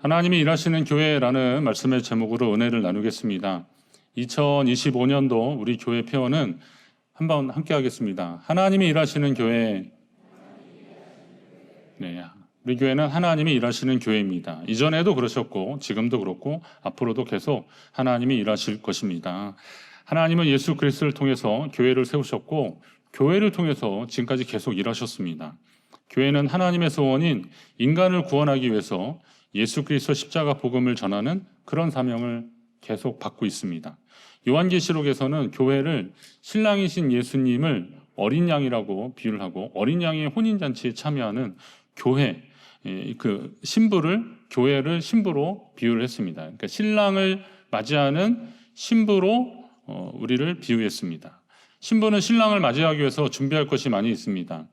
하나님이 일하시는 교회라는 말씀의 제목으로 은혜를 나누겠습니다. 2025년도 우리 교회 표어는 한번 함께 하겠습니다. 하나님이 일하시는 교회. 네, 우리 교회는 하나님이 일하시는 교회입니다. 이전에도 그러셨고 지금도 그렇고 앞으로도 계속 하나님이 일하실 것입니다. 하나님은 예수 그리스도를 통해서 교회를 세우셨고 교회를 통해서 지금까지 계속 일하셨습니다. 교회는 하나님의 소원인 인간을 구원하기 위해서 예수 그리스도 십자가 복음을 전하는 그런 사명을 계속 받고 있습니다. 요한계시록에서는 교회를 신랑이신 예수님을 어린 양이라고 비유를 하고 어린 양의 혼인잔치에 참여하는 교회, 그 교회를 신부로 비유를 했습니다. 그러니까 신랑을 맞이하는 신부로 우리를 비유했습니다. 신부는 신랑을 맞이하기 위해서 준비할 것이 많이 있습니다.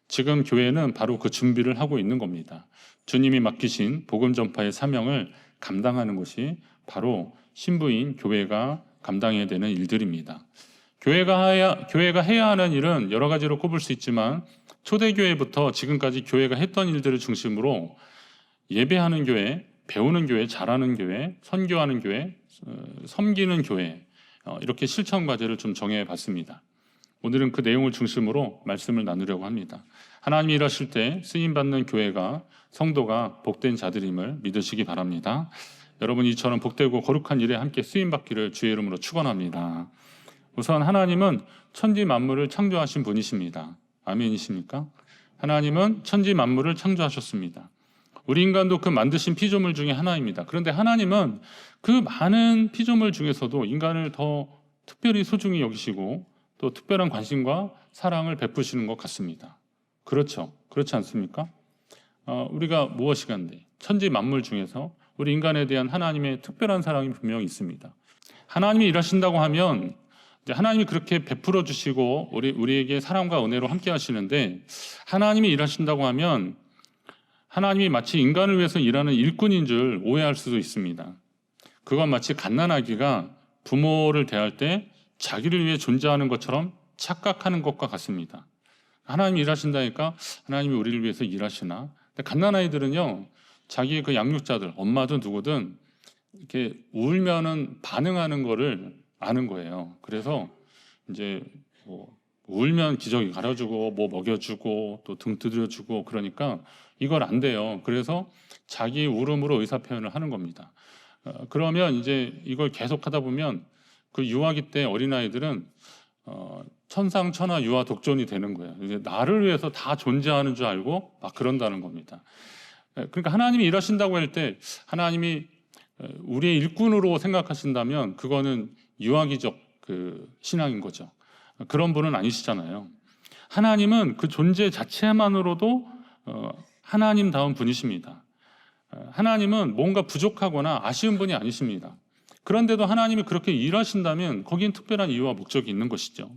지금 교회는 바로 그 준비를 하고 있는 겁니다. 주님이 맡기신 복음 전파의 사명을 감당하는 것이 바로 신부인 교회가 감당해야 되는 일들입니다. 교회가 해야 하는 일은 여러 가지로 꼽을 수 있지만 초대교회부터 지금까지 교회가 했던 일들을 중심으로 예배하는 교회, 배우는 교회, 잘하는 교회, 선교하는 교회, 섬기는 교회, 이렇게 실천 과제를 좀 정해봤습니다. 오늘은 그 내용을 중심으로 말씀을 나누려고 합니다. 하나님이 일하실 때 쓰임받는 교회가, 성도가 복된 자들임을 믿으시기 바랍니다. 여러분 이처럼 복되고 거룩한 일에 함께 쓰임받기를 주의 이름으로 축원합니다. 우선 하나님은 천지 만물을 창조하신 분이십니다. 아멘이십니까? 하나님은 천지 만물을 창조하셨습니다. 우리 인간도 그 만드신 피조물 중에 하나입니다. 그런데 하나님은 그 많은 피조물 중에서도 인간을 더 특별히 소중히 여기시고 또 특별한 관심과 사랑을 베푸시는 것 같습니다. 그렇죠? 그렇지 않습니까? 우리가 무엇이간데 천지 만물 중에서 우리 인간에 대한 하나님의 특별한 사랑이 분명히 있습니다. 하나님이 일하신다고 하면 하나님이 그렇게 베풀어 주시고 우리에게 사랑과 은혜로 함께 하시는데, 하나님이 일하신다고 하면 하나님이 마치 인간을 위해서 일하는 일꾼인 줄 오해할 수도 있습니다. 그건 마치 갓난아기가 부모를 대할 때 자기를 위해 존재하는 것처럼 착각하는 것과 같습니다. 하나님이 일하신다니까 하나님이 우리를 위해서 일하시나? 근데 갓난아이들은요, 자기의 그 양육자들, 엄마든 누구든 이렇게 울면은 반응하는 거를 아는 거예요. 그래서 이제 울면 기저귀 갈아주고 뭐 먹여주고 또 등 두드려주고 그러니까 이걸 안 돼요. 그래서 자기 울음으로 의사 표현을 하는 겁니다. 그러면 이제 이걸 계속 하다 보면 그 유아기 때 어린아이들은 천상천하 유아 독존이 되는 거예요. 이제 나를 위해서 다 존재하는 줄 알고 막 그런다는 겁니다. 그러니까 하나님이 일하신다고 할 때 하나님이 우리의 일꾼으로 생각하신다면 그거는 유아기적 그 신앙인 거죠. 그런 분은 아니시잖아요. 하나님은 그 존재 자체만으로도 하나님다운 분이십니다. 하나님은 뭔가 부족하거나 아쉬운 분이 아니십니다. 그런데도 하나님이 그렇게 일하신다면 거기엔 특별한 이유와 목적이 있는 것이죠.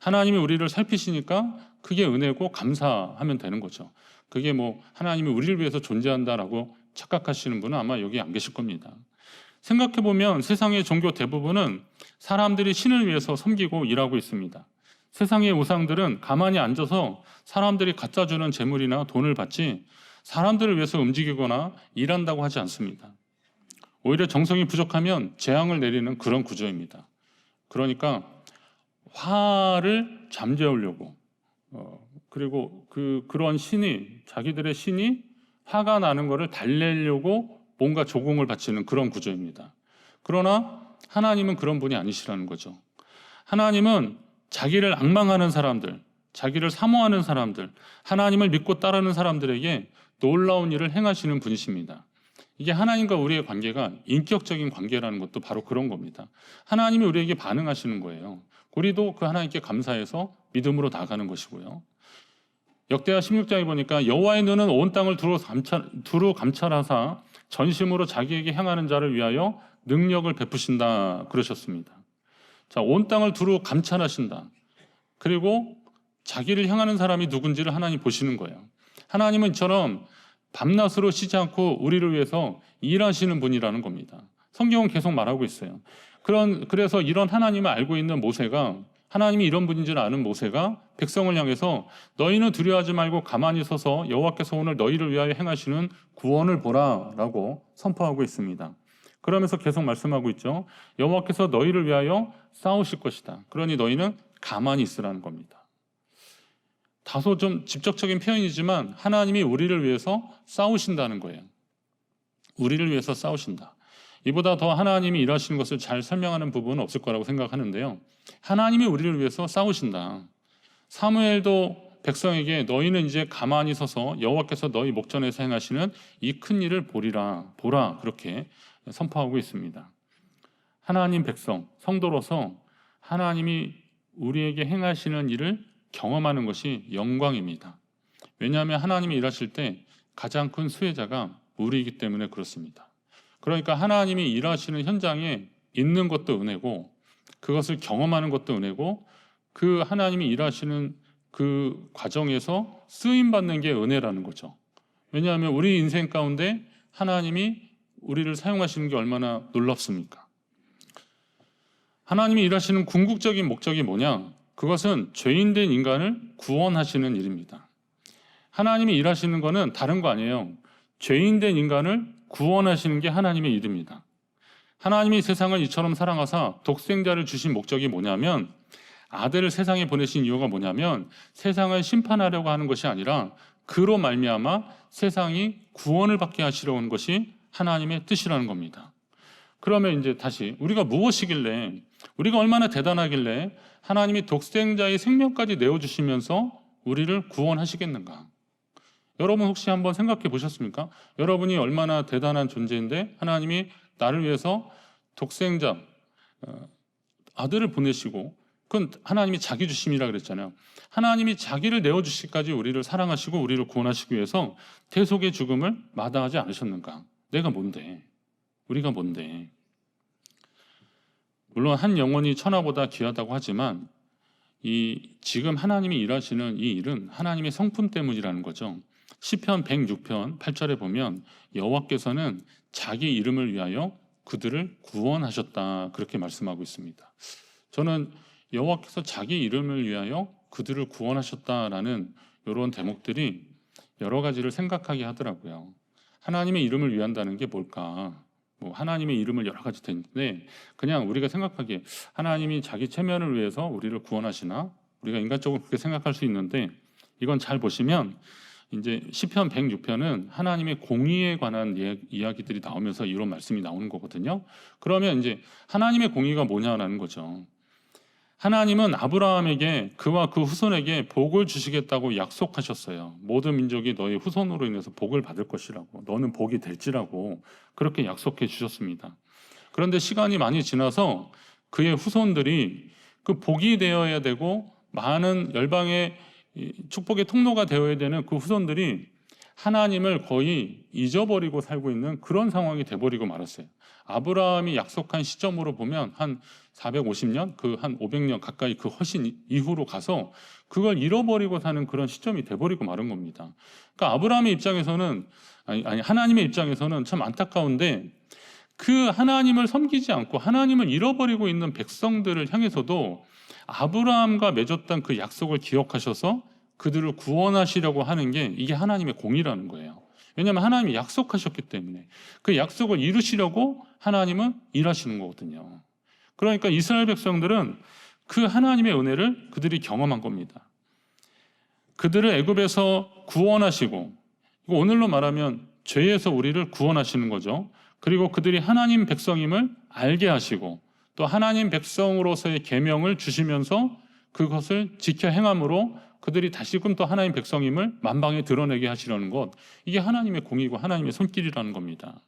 하나님이 우리를 살피시니까 그게 은혜고 감사하면 되는 거죠. 그게 뭐 하나님이 우리를 위해서 존재한다라고 착각하시는 분은 아마 여기 안 계실 겁니다. 생각해보면 세상의 종교 대부분은 사람들이 신을 위해서 섬기고 일하고 있습니다. 세상의 우상들은 가만히 앉아서 사람들이 갖다 주는 재물이나 돈을 받지 사람들을 위해서 움직이거나 일한다고 하지 않습니다. 오히려 정성이 부족하면 재앙을 내리는 그런 구조입니다. 그러니까 화를 잠재우려고 그리고 그런 자기들의 신이 화가 나는 것을 달래려고 뭔가 조공을 바치는 그런 구조입니다. 그러나 하나님은 그런 분이 아니시라는 거죠. 하나님은 자기를 앙망하는 사람들, 자기를 사모하는 사람들, 하나님을 믿고 따르는 사람들에게 놀라운 일을 행하시는 분이십니다. 이게 하나님과 우리의 관계가 인격적인 관계라는 것도 바로 그런 겁니다. 하나님이 우리에게 반응하시는 거예요. 우리도 그 하나님께 감사해서 믿음으로 나가는 것이고요. 역대하 16장에 보니까 여호와의 눈은 온 땅을 두루 감찰하사 전심으로 자기에게 향하는 자를 위하여 능력을 베푸신다 그러셨습니다. 자, 온 땅을 두루 감찰하신다. 그리고 자기를 향하는 사람이 누군지를 하나님 보시는 거예요. 하나님은 이처럼 밤낮으로 쉬지 않고 우리를 위해서 일하시는 분이라는 겁니다. 성경은 계속 말하고 있어요. 그래서 이런 하나님을 알고 있는 모세가 하나님이 이런 분인 줄 아는 모세가 백성을 향해서 너희는 두려워하지 말고 가만히 서서 여호와께서 오늘 너희를 위하여 행하시는 구원을 보라라고 선포하고 있습니다. 그러면서 계속 말씀하고 있죠. 여호와께서 너희를 위하여 싸우실 것이다. 그러니 너희는 가만히 있으라는 겁니다. 다소 좀 직접적인 표현이지만 하나님이 우리를 위해서 싸우신다는 거예요. 우리를 위해서 싸우신다. 이보다 더 하나님이 일하시는 것을 잘 설명하는 부분은 없을 거라고 생각하는데요. 하나님이 우리를 위해서 싸우신다. 사무엘도 백성에게 너희는 이제 가만히 서서 여호와께서 너희 목전에서 행하시는 이 큰 일을 보라 그렇게 선포하고 있습니다. 하나님 백성, 성도로서 하나님이 우리에게 행하시는 일을 경험하는 것이 영광입니다. 왜냐하면 하나님이 일하실 때 가장 큰 수혜자가 우리이기 때문에 그렇습니다. 그러니까 하나님이 일하시는 현장에 있는 것도 은혜고 그것을 경험하는 것도 은혜고 그 하나님이 일하시는 그 과정에서 쓰임받는 게 은혜라는 거죠. 왜냐하면 우리 인생 가운데 하나님이 우리를 사용하시는 게 얼마나 놀랍습니까? 하나님이 일하시는 궁극적인 목적이 뭐냐? 그것은 죄인된 인간을 구원하시는 일입니다. 하나님이 일하시는 것은 다른 거 아니에요. 죄인된 인간을 구원하시는 게 하나님의 일입니다. 하나님이 세상을 이처럼 사랑하사 독생자를 주신 목적이 뭐냐면 아들을 세상에 보내신 이유가 뭐냐면 세상을 심판하려고 하는 것이 아니라 그로 말미암아 세상이 구원을 받게 하시려고 하는 것이 하나님의 뜻이라는 겁니다. 그러면 이제 다시 우리가 무엇이길래 우리가 얼마나 대단하길래 하나님이 독생자의 생명까지 내어주시면서 우리를 구원하시겠는가? 여러분 혹시 한번 생각해 보셨습니까? 여러분이 얼마나 대단한 존재인데 하나님이 나를 위해서 독생자 아들을 보내시고 그건 하나님이 자기 주심이라 그랬잖아요. 하나님이 자기를 내어주시기까지 우리를 사랑하시고 우리를 구원하시기 위해서 대속의 죽음을 마다하지 않으셨는가? 내가 뭔데? 우리가 뭔데? 물론 한 영혼이 천하보다 귀하다고 하지만 지금 하나님이 일하시는 이 일은 하나님의 성품 때문이라는 거죠. 시편 106편 8절에 보면 여호와께서는 자기 이름을 위하여 그들을 구원하셨다 그렇게 말씀하고 있습니다. 저는 여호와께서 자기 이름을 위하여 그들을 구원하셨다라는 이런 대목들이 여러 가지를 생각하게 하더라고요. 하나님의 이름을 위한다는 게 뭘까? 하나님의 이름을 여러 가지 되는데 그냥 우리가 생각하기에 하나님이 자기 체면을 위해서 우리를 구원하시나? 우리가 인간적으로 그렇게 생각할 수 있는데 이건 잘 보시면 이제 시편 106편은 하나님의 공의에 관한 이야기들이 나오면서 이런 말씀이 나오는 거거든요. 그러면 이제 하나님의 공의가 뭐냐라는 거죠. 하나님은 아브라함에게 그와 그 후손에게 복을 주시겠다고 약속하셨어요. 모든 민족이 너의 후손으로 인해서 복을 받을 것이라고, 너는 복이 될지라고 그렇게 약속해 주셨습니다. 그런데 시간이 많이 지나서 그의 후손들이 그 복이 되어야 되고 많은 열방의 축복의 통로가 되어야 되는 그 후손들이 하나님을 거의 잊어버리고 살고 있는 그런 상황이 돼버리고 말았어요. 아브라함이 약속한 시점으로 보면 한 450년, 그 한 500년 가까이 그 훨씬 이후로 가서 그걸 잃어버리고 사는 그런 시점이 돼버리고 마른 겁니다. 그러니까 아브라함의 입장에서는 아니 하나님의 입장에서는 참 안타까운데 그 하나님을 섬기지 않고 하나님을 잃어버리고 있는 백성들을 향해서도 아브라함과 맺었던 그 약속을 기억하셔서 그들을 구원하시려고 하는 게 이게 하나님의 공의라는 거예요. 왜냐하면 하나님이 약속하셨기 때문에 그 약속을 이루시려고 하나님은 일하시는 거거든요. 그러니까 이스라엘 백성들은 그 하나님의 은혜를 그들이 경험한 겁니다. 그들을 애굽에서 구원하시고 오늘로 말하면 죄에서 우리를 구원하시는 거죠. 그리고 그들이 하나님 백성임을 알게 하시고 또 하나님 백성으로서의 계명을 주시면서 그것을 지켜 행함으로 그들이 다시금 또 하나님 백성임을 만방에 드러내게 하시려는 것, 이게 하나님의 공의고 하나님의 손길이라는 겁니다.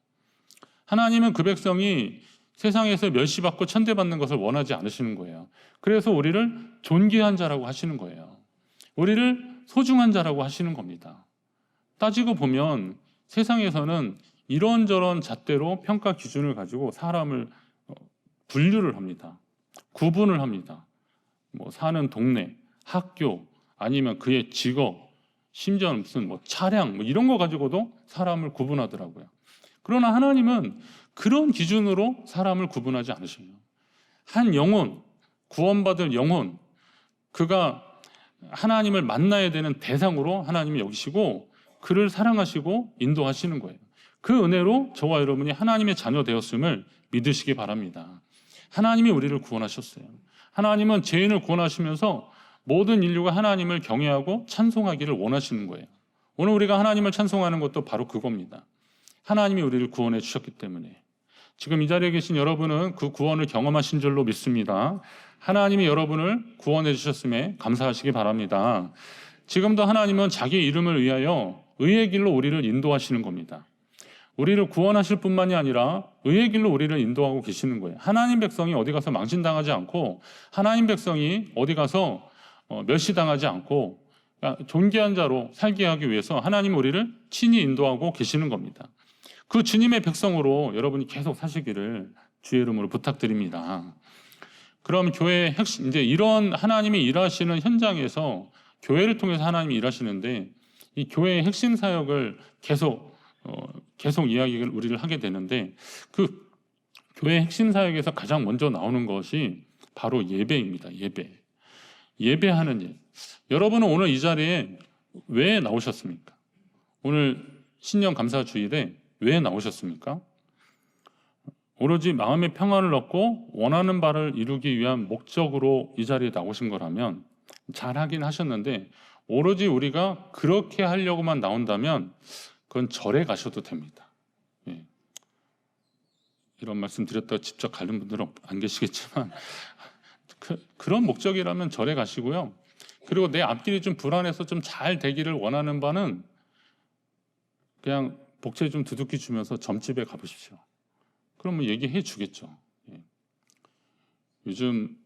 하나님은 그 백성이 세상에서 멸시받고 천대받는 것을 원하지 않으시는 거예요. 그래서 우리를 존귀한 자라고 하시는 거예요. 우리를 소중한 자라고 하시는 겁니다. 따지고 보면 세상에서는 이런저런 잣대로 평가 기준을 가지고 사람을 분류를 합니다. 구분을 합니다. 사는 동네, 학교, 아니면 그의 직업, 심지어는 무슨 차량 이런 거 가지고도 사람을 구분하더라고요. 그러나 하나님은 그런 기준으로 사람을 구분하지 않으셔요. 한 영혼, 구원받을 영혼, 그가 하나님을 만나야 되는 대상으로 하나님이 여기시고 그를 사랑하시고 인도하시는 거예요. 그 은혜로 저와 여러분이 하나님의 자녀 되었음을 믿으시기 바랍니다. 하나님이 우리를 구원하셨어요. 하나님은 죄인을 구원하시면서 모든 인류가 하나님을 경외하고 찬송하기를 원하시는 거예요. 오늘 우리가 하나님을 찬송하는 것도 바로 그겁니다. 하나님이 우리를 구원해 주셨기 때문에. 지금 이 자리에 계신 여러분은 그 구원을 경험하신 줄로 믿습니다. 하나님이 여러분을 구원해 주셨음에 감사하시기 바랍니다. 지금도 하나님은 자기 이름을 위하여 의의 길로 우리를 인도하시는 겁니다. 우리를 구원하실 뿐만이 아니라 의의 길로 우리를 인도하고 계시는 거예요. 하나님 백성이 어디 가서 망신당하지 않고, 하나님 백성이 어디 가서 멸시당하지 않고 존귀한 자로 살게 하기 위해서 하나님 우리를 친히 인도하고 계시는 겁니다. 그 주님의 백성으로 여러분이 계속 사시기를 주의 이름으로 부탁드립니다. 그럼 교회의 핵심, 이제 이런 하나님이 일하시는 현장에서 교회를 통해서 하나님이 일하시는데, 이 교회의 핵심 사역을 계속 이야기를 우리를 하게 되는데, 그 교회의 핵심 사역에서 가장 먼저 나오는 것이 바로 예배입니다. 예배하는 일. 여러분은 오늘 이 자리에 왜 나오셨습니까? 오늘 신년 감사 주일에 왜 나오셨습니까? 오로지 마음의 평안을 얻고 원하는 바를 이루기 위한 목적으로 이 자리에 나오신 거라면 잘하긴 하셨는데, 오로지 우리가 그렇게 하려고만 나온다면 그건 절에 가셔도 됩니다. 예. 이런 말씀 드렸다가 직접 가는 분들은 안 계시겠지만 그런 목적이라면 절에 가시고요. 그리고 내 앞길이 좀 불안해서 좀 잘 되기를 원하는 바는 그냥 복채 좀 두둑히 주면서 점집에 가보십시오. 그러면 얘기해 주겠죠. 예. 요즘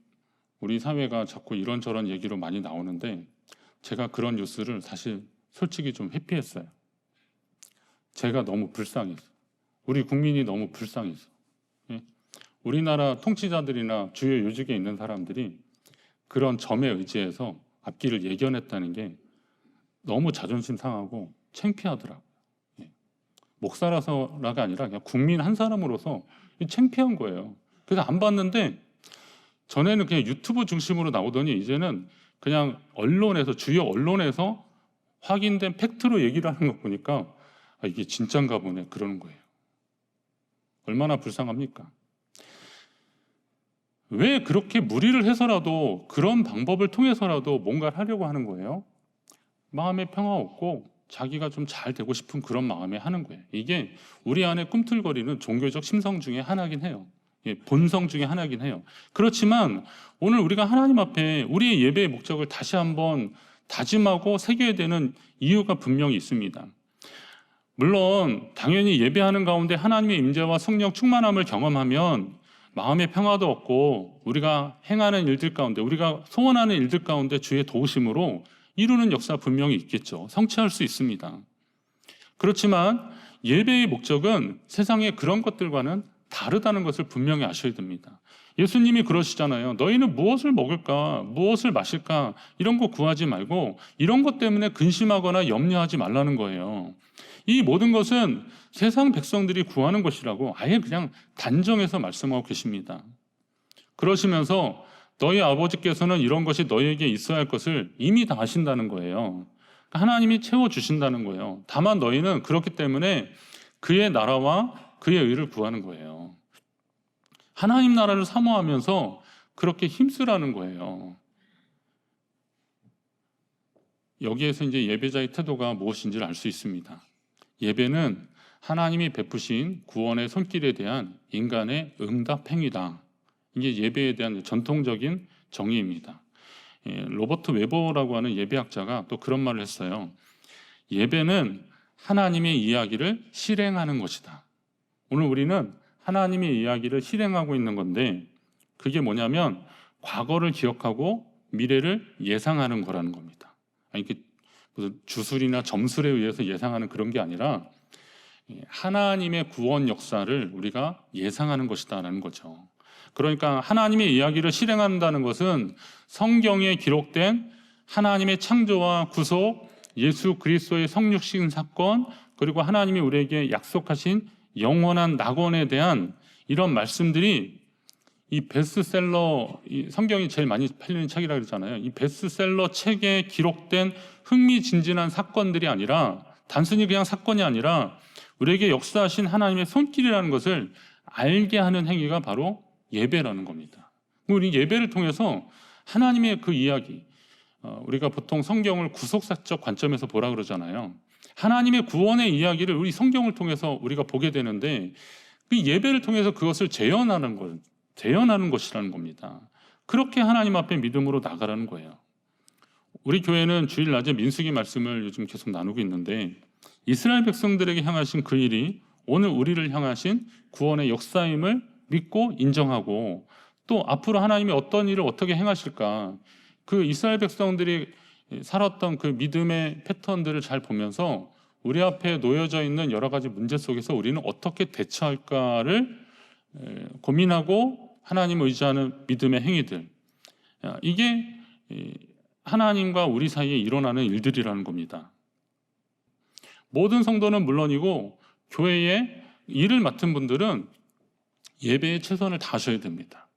우리 사회가 자꾸 이런저런 얘기로 많이 나오는데, 제가 그런 뉴스를 사실 솔직히 좀 회피했어요. 제가 너무 불쌍해서, 우리 국민이 너무 불쌍해서. 예. 우리나라 통치자들이나 주요 요직에 있는 사람들이 그런 점에 의지해서 앞길을 예견했다는 게 너무 자존심 상하고 창피하더라고요. 예. 목사라서가 아니라 그냥 국민 한 사람으로서 창피한 거예요. 그래서 안 봤는데, 전에는 그냥 유튜브 중심으로 나오더니 이제는 그냥 언론에서, 주요 언론에서 확인된 팩트로 얘기를 하는 거 보니까 이게 진짠가 보네 그러는 거예요. 얼마나 불쌍합니까? 왜 그렇게 무리를 해서라도, 그런 방법을 통해서라도 뭔가를 하려고 하는 거예요? 마음에 평화 없고 자기가 좀 잘 되고 싶은 그런 마음에 하는 거예요. 이게 우리 안에 꿈틀거리는 종교적 심성 중에 하나긴 해요. 예, 본성 중에 하나긴 해요. 그렇지만 오늘 우리가 하나님 앞에 우리의 예배의 목적을 다시 한번 다짐하고 새겨야 되는 이유가 분명히 있습니다. 물론 당연히 예배하는 가운데 하나님의 임재와 성령 충만함을 경험하면 마음의 평화도 얻고, 우리가 행하는 일들 가운데, 우리가 소원하는 일들 가운데 주의 도우심으로 이루는 역사 분명히 있겠죠. 성취할 수 있습니다. 그렇지만 예배의 목적은 세상의 그런 것들과는 다르다는 것을 분명히 아셔야 됩니다. 예수님이 그러시잖아요. 너희는 무엇을 먹을까, 무엇을 마실까, 이런 거 구하지 말고 이런 것 때문에 근심하거나 염려하지 말라는 거예요. 이 모든 것은 세상 백성들이 구하는 것이라고 아예 그냥 단정해서 말씀하고 계십니다. 그러시면서 너희 아버지께서는 이런 것이 너희에게 있어야 할 것을 이미 다 아신다는 거예요. 하나님이 채워주신다는 거예요. 다만 너희는 그렇기 때문에 그의 나라와 그의 의를 구하는 거예요. 하나님 나라를 사모하면서 그렇게 힘쓰라는 거예요. 여기에서 이제 예배자의 태도가 무엇인지를 알 수 있습니다. 예배는 하나님이 베푸신 구원의 손길에 대한 인간의 응답 행위다. 이게 예배에 대한 전통적인 정의입니다. 로버트 웨버라고 하는 예배학자가 또 그런 말을 했어요. 예배는 하나님의 이야기를 실행하는 것이다. 오늘 우리는 하나님의 이야기를 실행하고 있는 건데, 그게 뭐냐면 과거를 기억하고 미래를 예상하는 거라는 겁니다. 아니, 무슨 주술이나 점술에 의해서 예상하는 그런 게 아니라 하나님의 구원 역사를 우리가 예상하는 것이다라는 거죠. 그러니까 하나님의 이야기를 실행한다는 것은 성경에 기록된 하나님의 창조와 구속, 예수 그리스도의 성육신 사건, 그리고 하나님이 우리에게 약속하신 영원한 낙원에 대한 이런 말씀들이 이 베스트셀러, 이 성경이 제일 많이 팔리는 책이라 그러잖아요. 이 베스트셀러 책에 기록된 흥미진진한 사건들이 아니라, 단순히 그냥 사건이 아니라 우리에게 역사하신 하나님의 손길이라는 것을 알게 하는 행위가 바로 예배라는 겁니다. 우리 예배를 통해서 하나님의 그 이야기, 우리가 보통 성경을 구속사적 관점에서 보라 그러잖아요. 하나님의 구원의 이야기를 우리 성경을 통해서 우리가 보게 되는데, 그 예배를 통해서 그것을 재현하는 것이라는 겁니다. 그렇게 하나님 앞에 믿음으로 나가라는 거예요. 우리 교회는 주일 낮에 민수기 말씀을 요즘 계속 나누고 있는데, 이스라엘 백성들에게 향하신 그 일이 오늘 우리를 향하신 구원의 역사임을 믿고 인정하고, 또 앞으로 하나님이 어떤 일을 어떻게 행하실까, 그 이스라엘 백성들이 살았던 그 믿음의 패턴들을 잘 보면서 우리 앞에 놓여져 있는 여러 가지 문제 속에서 우리는 어떻게 대처할까를 고민하고 하나님을 의지하는 믿음의 행위들, 이게 하나님과 우리 사이에 일어나는 일들이라는 겁니다. 모든 성도는 물론이고 교회에 일을 맡은 분들은 예배에 최선을 다하셔야 됩니다.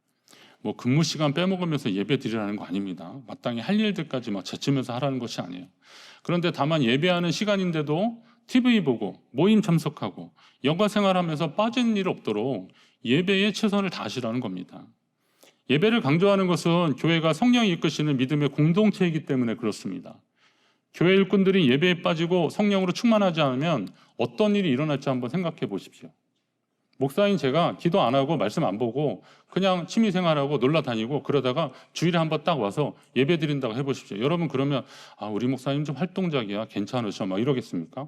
뭐 근무 시간 빼먹으면서 예배 드리라는 거 아닙니다. 마땅히 할 일들까지 막 제치면서 하라는 것이 아니에요. 그런데 다만 예배하는 시간인데도 TV 보고 모임 참석하고 여가 생활하면서 빠지는 일 없도록 예배에 최선을 다하시라는 겁니다. 예배를 강조하는 것은 교회가 성령이 이끄시는 믿음의 공동체이기 때문에 그렇습니다. 교회 일꾼들이 예배에 빠지고 성령으로 충만하지 않으면 어떤 일이 일어날지 한번 생각해 보십시오. 목사인 제가 기도 안 하고 말씀 안 보고 그냥 취미생활하고 놀러 다니고 그러다가 주일에 한번 딱 와서 예배 드린다고 해보십시오. 여러분 그러면 우리 목사님 좀 활동적이야, 괜찮으셔, 막 이러겠습니까?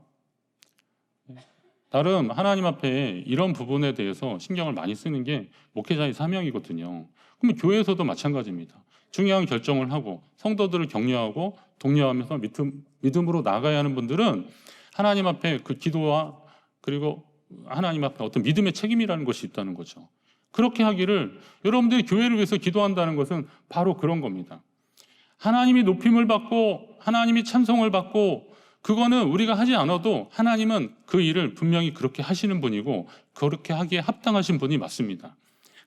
나름 하나님 앞에 이런 부분에 대해서 신경을 많이 쓰는 게 목회자의 사명이거든요. 그러면 교회에서도 마찬가지입니다. 중요한 결정을 하고 성도들을 격려하고 독려하면서 믿음으로 나가야 하는 분들은 하나님 앞에 그 기도와 그리고 하나님 앞에 어떤 믿음의 책임이라는 것이 있다는 거죠. 그렇게 하기를, 여러분들이 교회를 위해서 기도한다는 것은 바로 그런 겁니다. 하나님이 높임을 받고 하나님이 찬송을 받고, 그거는 우리가 하지 않아도 하나님은 그 일을 분명히 그렇게 하시는 분이고 그렇게 하기에 합당하신 분이 맞습니다.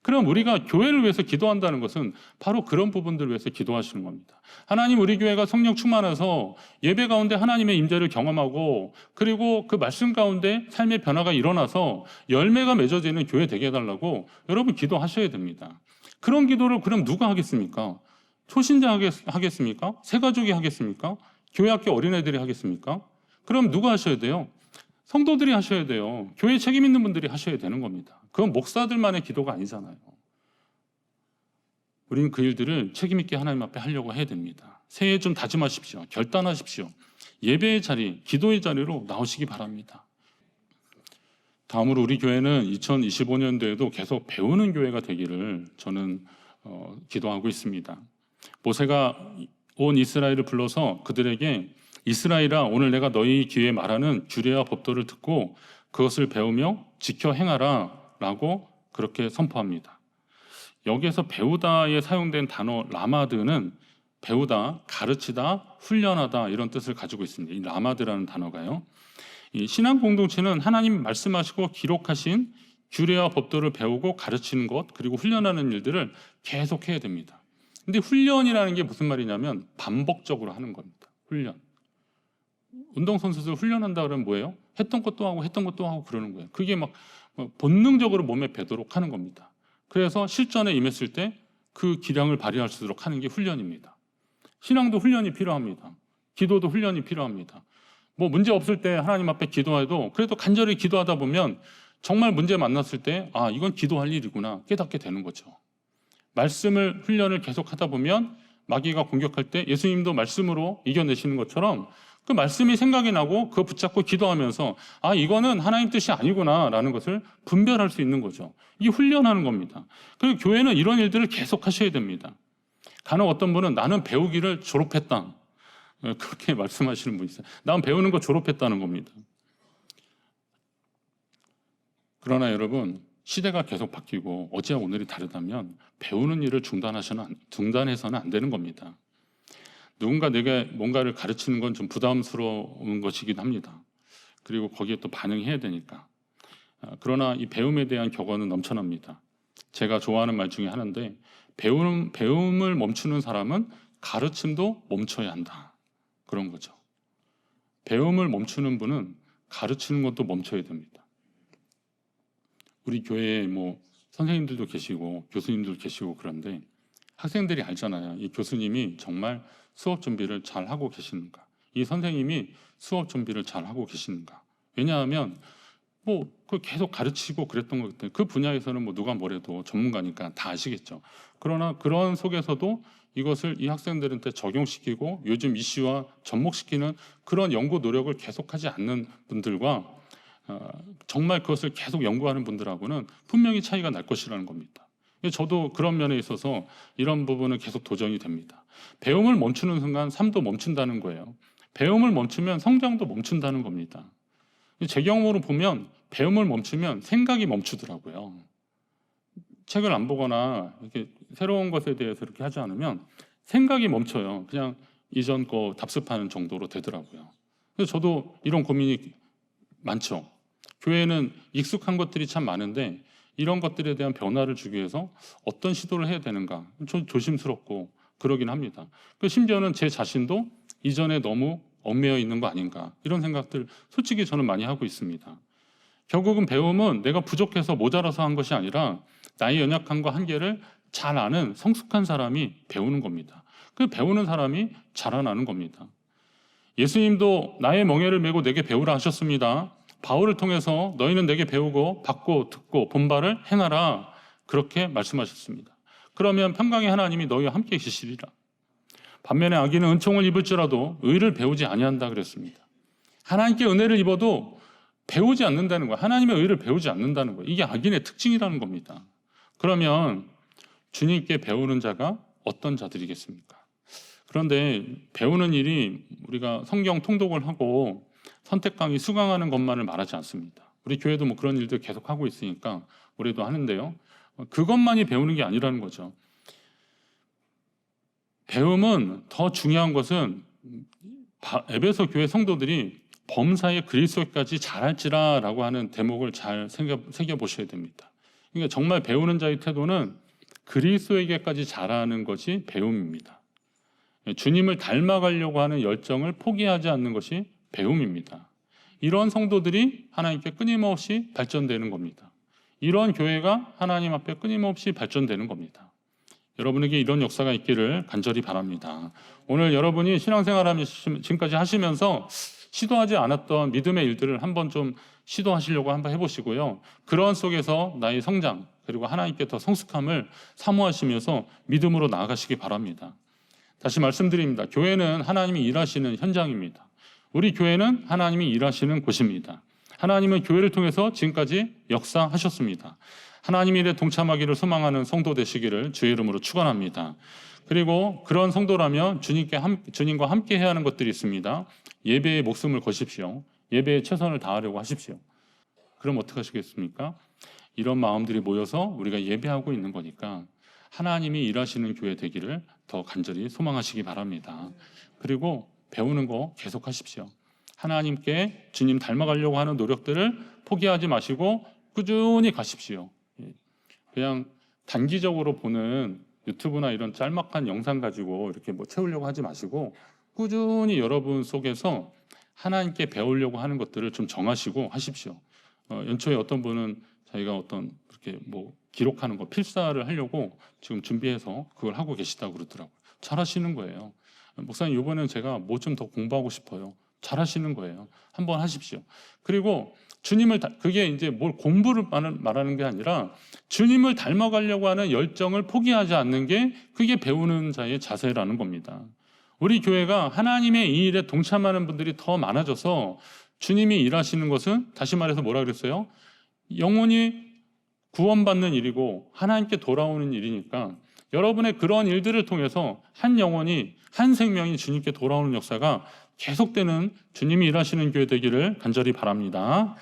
그럼 우리가 교회를 위해서 기도한다는 것은 바로 그런 부분들을 위해서 기도하시는 겁니다. 하나님, 우리 교회가 성령 충만해서 예배 가운데 하나님의 임재를 경험하고 그리고 그 말씀 가운데 삶의 변화가 일어나서 열매가 맺어지는 교회 되게 해달라고 여러분 기도하셔야 됩니다. 그런 기도를 그럼 누가 하겠습니까? 초신자 하겠습니까? 새가족이 하겠습니까? 교회 학교 어린애들이 하겠습니까? 그럼 누가 하셔야 돼요? 성도들이 하셔야 돼요. 교회 책임 있는 분들이 하셔야 되는 겁니다. 그건 목사들만의 기도가 아니잖아요. 우리는 그 일들을 책임 있게 하나님 앞에 하려고 해야 됩니다. 새해 좀 다짐하십시오. 결단하십시오. 예배의 자리, 기도의 자리로 나오시기 바랍니다. 다음으로 우리 교회는 2025년도에도 계속 배우는 교회가 되기를 저는 기도하고 있습니다. 모세가 온 이스라엘을 불러서 그들에게 이스라엘아, 오늘 내가 너희 귀에 말하는 규례와 법도를 듣고 그것을 배우며 지켜 행하라 라고 그렇게 선포합니다. 여기에서 배우다에 사용된 단어 라마드는 배우다, 가르치다, 훈련하다 이런 뜻을 가지고 있습니다. 이 라마드라는 단어가요. 이 신앙 공동체는 하나님 말씀하시고 기록하신 규례와 법도를 배우고 가르치는 것, 그리고 훈련하는 일들을 계속 해야 됩니다. 근데 훈련이라는 게 무슨 말이냐면 반복적으로 하는 겁니다. 훈련. 운동선수들 훈련한다 그러면 뭐예요? 했던 것도 하고 했던 것도 하고 그러는 거예요. 그게 막 본능적으로 몸에 배도록 하는 겁니다. 그래서 실전에 임했을 때 그 기량을 발휘할 수 있도록 하는 게 훈련입니다. 신앙도 훈련이 필요합니다. 기도도 훈련이 필요합니다. 뭐 문제 없을 때 하나님 앞에 기도해도 그래도 간절히 기도하다 보면 정말 문제 만났을 때 이건 기도할 일이구나 깨닫게 되는 거죠. 말씀을 훈련을 계속 하다 보면 마귀가 공격할 때 예수님도 말씀으로 이겨내시는 것처럼 그 말씀이 생각이 나고 그거 붙잡고 기도하면서 이거는 하나님 뜻이 아니구나 라는 것을 분별할 수 있는 거죠. 이게 훈련하는 겁니다. 그리고 교회는 이런 일들을 계속 하셔야 됩니다. 간혹 어떤 분은 나는 배우기를 졸업했다 그렇게 말씀하시는 분이 있어요. 난 배우는 거 졸업했다는 겁니다. 그러나 여러분, 시대가 계속 바뀌고 어제와 오늘이 다르다면 배우는 일을 중단해서는 안 되는 겁니다. 누군가 내게 뭔가를 가르치는 건 좀 부담스러운 것이긴 합니다. 그리고 거기에 또 반응해야 되니까. 그러나 이 배움에 대한 격언은 넘쳐납니다. 제가 좋아하는 말 중에 하나인데 배움을 멈추는 사람은 가르침도 멈춰야 한다. 그런 거죠. 배움을 멈추는 분은 가르치는 것도 멈춰야 됩니다. 우리 교회에 뭐 선생님들도 계시고 교수님들도 계시고 그런데 학생들이 알잖아요. 이 교수님이 정말 수업 준비를 잘 하고 계시는가, 이 선생님이 수업 준비를 잘 하고 계시는가. 왜냐하면 뭐 그 계속 가르치고 그랬던 것 같아요. 그 분야에서는 뭐 누가 뭐래도 전문가니까 다 아시겠죠. 그러나 그런 속에서도 이것을 이 학생들한테 적용시키고 요즘 이슈와 접목시키는 그런 연구 노력을 계속하지 않는 분들과 정말 그것을 계속 연구하는 분들하고는 분명히 차이가 날 것이라는 겁니다. 저도 그런 면에 있어서 이런 부분은 계속 도전이 됩니다. 배움을 멈추는 순간 삶도 멈춘다는 거예요. 배움을 멈추면 성장도 멈춘다는 겁니다. 제 경험으로 보면 배움을 멈추면 생각이 멈추더라고요. 책을 안 보거나 이렇게 새로운 것에 대해서 이렇게 하지 않으면 생각이 멈춰요. 그냥 이전 거 답습하는 정도로 되더라고요. 그래서 저도 이런 고민이 많죠. 교회는 익숙한 것들이 참 많은데 이런 것들에 대한 변화를 주기 위해서 어떤 시도를 해야 되는가 좀 조심스럽고 그러긴 합니다. 심지어는 제 자신도 이전에 너무 얽매여 있는 거 아닌가 이런 생각들 솔직히 저는 많이 하고 있습니다. 결국은 배움은 내가 부족해서 모자라서 한 것이 아니라 나의 연약함과 한계를 잘 아는 성숙한 사람이 배우는 겁니다. 그 배우는 사람이 자라나는 겁니다. 예수님도 나의 멍에를 메고 내게 배우라 하셨습니다. 바울을 통해서 너희는 내게 배우고 받고 듣고 본바를 행하라 그렇게 말씀하셨습니다. 그러면 평강의 하나님이 너희와 함께 계시리라. 반면에 악인은 은총을 입을지라도 의를 배우지 아니한다 그랬습니다. 하나님께 은혜를 입어도 배우지 않는다는 거예요. 하나님의 의를 배우지 않는다는 거예요. 이게 악인의 특징이라는 겁니다. 그러면 주님께 배우는 자가 어떤 자들이겠습니까? 그런데 배우는 일이 우리가 성경 통독을 하고 선택 강의 수강하는 것만을 말하지 않습니다. 우리 교회도 뭐 그런 일들 계속 하고 있으니까 우리도 하는데요. 그것만이 배우는 게 아니라는 거죠. 배움은 더 중요한 것은 에베소 교회 성도들이 범사에 그리스도까지 잘할지라라고 하는 대목을 잘 새겨보셔야 됩니다. 그러니까 정말 배우는 자의 태도는 그리스도에게까지 잘하는 것이 배움입니다. 주님을 닮아가려고 하는 열정을 포기하지 않는 것이 배움입니다. 이런 성도들이 하나님께 끊임없이 발전되는 겁니다. 이런 교회가 하나님 앞에 끊임없이 발전되는 겁니다. 여러분에게 이런 역사가 있기를 간절히 바랍니다. 오늘 여러분이 신앙생활을 지금까지 하시면서 시도하지 않았던 믿음의 일들을 한번 좀 시도하시려고 한번 해보시고요. 그런 속에서 나의 성장 그리고 하나님께 더 성숙함을 사모하시면서 믿음으로 나아가시기 바랍니다. 다시 말씀드립니다. 교회는 하나님이 일하시는 현장입니다. 우리 교회는 하나님이 일하시는 곳입니다. 하나님은 교회를 통해서 지금까지 역사하셨습니다. 하나님의 일에 동참하기를 소망하는 성도 되시기를 주의 이름으로 축원합니다. 그리고 그런 성도라면 주님과 함께 해야 하는 것들이 있습니다. 예배에 목숨을 거십시오. 예배에 최선을 다하려고 하십시오. 그럼 어떻게 하시겠습니까? 이런 마음들이 모여서 우리가 예배하고 있는 거니까 하나님이 일하시는 교회 되기를 더 간절히 소망하시기 바랍니다. 그리고 배우는 거 계속하십시오. 하나님께 주님 닮아가려고 하는 노력들을 포기하지 마시고 꾸준히 가십시오. 그냥 단기적으로 보는 유튜브나 이런 짤막한 영상 가지고 이렇게 뭐 채우려고 하지 마시고 꾸준히 여러분 속에서 하나님께 배우려고 하는 것들을 좀 정하시고 하십시오. 연초에 어떤 분은 자기가 어떤 이렇게 뭐 기록하는 거 필사를 하려고 지금 준비해서 그걸 하고 계시다고 그러더라고요. 잘하시는 거예요. 목사님 이번에는 제가 뭐 좀 더 공부하고 싶어요. 잘하시는 거예요. 한번 하십시오. 그리고 주님을 그게 이제 뭘 공부를 말하는 게 아니라 주님을 닮아가려고 하는 열정을 포기하지 않는 게 그게 배우는 자의 자세라는 겁니다. 우리 교회가 하나님의 이 일에 동참하는 분들이 더 많아져서 주님이 일하시는 것은 다시 말해서 뭐라 그랬어요? 영혼이 구원받는 일이고 하나님께 돌아오는 일이니까 여러분의 그런 일들을 통해서 한 영혼이 한 생명이 주님께 돌아오는 역사가 계속되는 주님이 일하시는 교회 되기를 간절히 바랍니다.